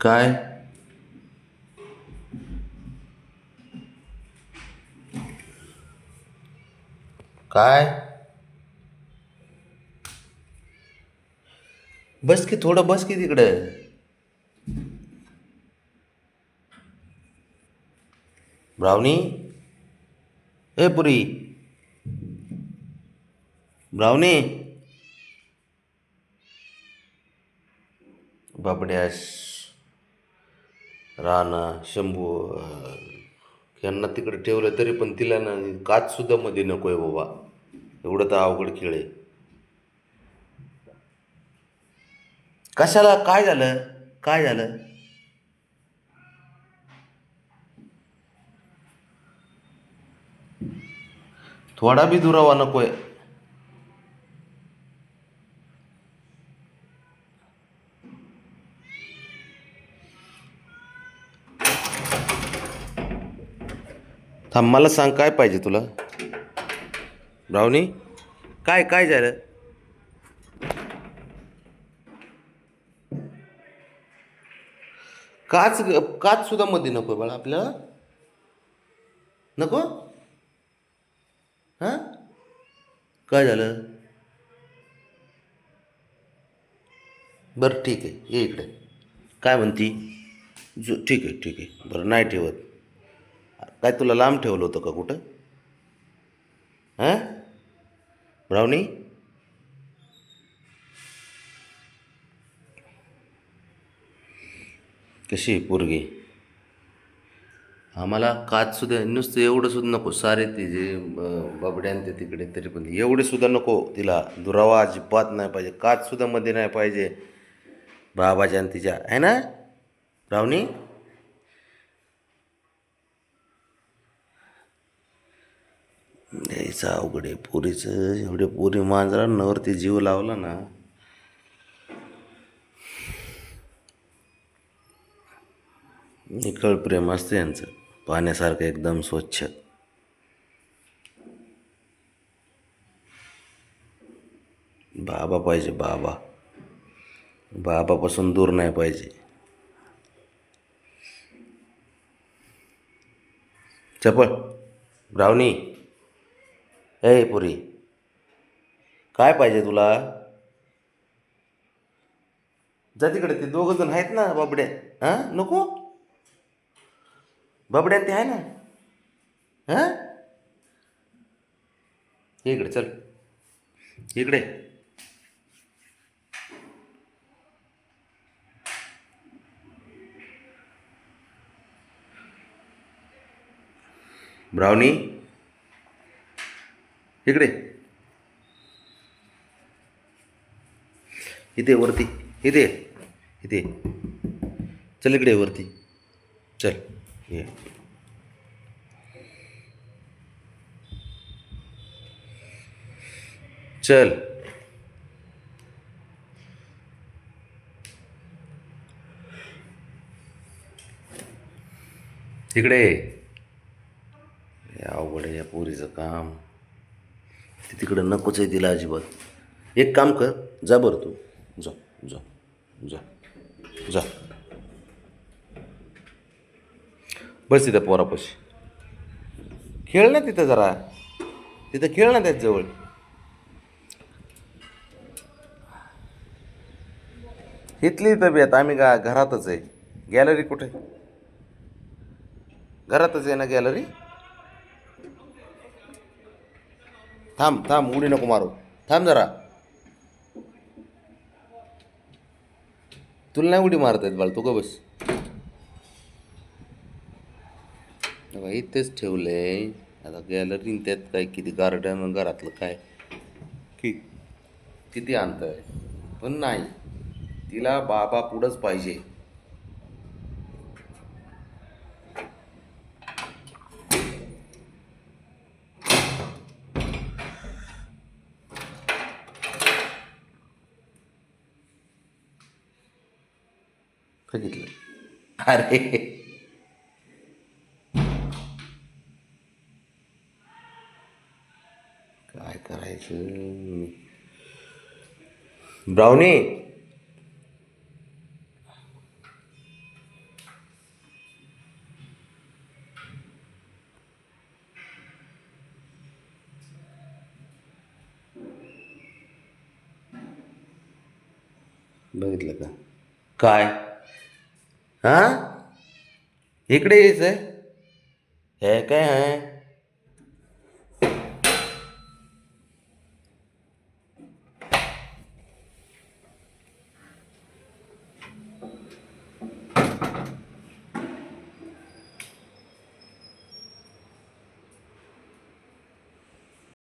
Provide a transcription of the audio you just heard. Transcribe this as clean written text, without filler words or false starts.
काय? काय? बस की थोडं, बस की तिकडे. ब्राउनी. ए पुरी. ब्राउनी. बाबड्यास, राणा, शंभू, यांना तिकडे ठेवलं तरी पण तिला ना काच सुद्धा मध्ये नकोय बाबा. एवढं तर अवघड खेळ आहे. कशाला? काय झालं? काय झालं? थोडा बी दुरावा नकोय. थांब, मला सांग काय पाहिजे तुला? ब्राउनी. काय काय झालं? काच. काच सुद्धा मध्ये नको बाळा आपल्याला. नको. हां. काय झालं? बरं ठीक आहे, ये इकडे. काय म्हणती? ठीक आहे, ठीक आहे, बरं नाही ठेवत. काय तुला लांब ठेवलं होतं का कुठं? हां. ब्राउनी. कशी आहे पोरगी? आम्हाला काच सुद्धा नुसतं एवढं सुद्धा नको. सारे ते जे बाबड्यान ते तिकडे तरी पण एवढे सुद्धा नको तिला. दुरावा अजिबात नाही पाहिजे. काच सुद्धा मध्ये नाही पाहिजे. बाबाच्या आणि तिच्या आहे ना ब्राउनी. द्यायचं अवघड आहे पोरीचं. एवढे पोरी मांजरांवरती जीव लावला ना. निखळ प्रेम असतं यांचं. पाण्यासारखं एकदम स्वच्छ. बाबा पाहिजे बाबा. बाबापासून दूर नाही पाहिजे. चपळ. ब्राउनी. ए पुरी. काय पाहिजे तुला? जा तिकडे. ते दोघं जण आहेत ना बाबड्या. हां नको. बाबड्या ते आहे ना. हां. इकडे चल. इकडे. ब्राउनी. इकडे. इथे वरती. इथे. इथे. चल इकडे वरती. चल. ये. चल. इकडे. हे अवघड आहे या पोरीचं काम. ती तिकडं नकोच आहे तिला अजिबात. एक काम कर. जा बरं तू. जा. जा. जा. जा. बस तिथं पोरापाशी. खेळ ना तिथं जरा. तिथं खेळ ना त्याच्याजवळ. इथली तब्येत आम्ही घरातच आहे. गॅलरी कुठे? घरातच आहे ना गॅलरी. थांब थांब, उडी नको मारू. थांब जरा. तुला नाही उडी मारता येत बाळ, तू का बस. इथेच ठेवलंय. आता गॅलरी त्यात काय किती गार्डन घरातलं काय कि किती अंतर आहे. पण नाही, तिला बाबा पुढंच पाहिजे. बघितलं. अरे काय करायचं? ब्राउनी. बघितलं का? काय? हां, इकडे यायचं आहे? हे काय आहे?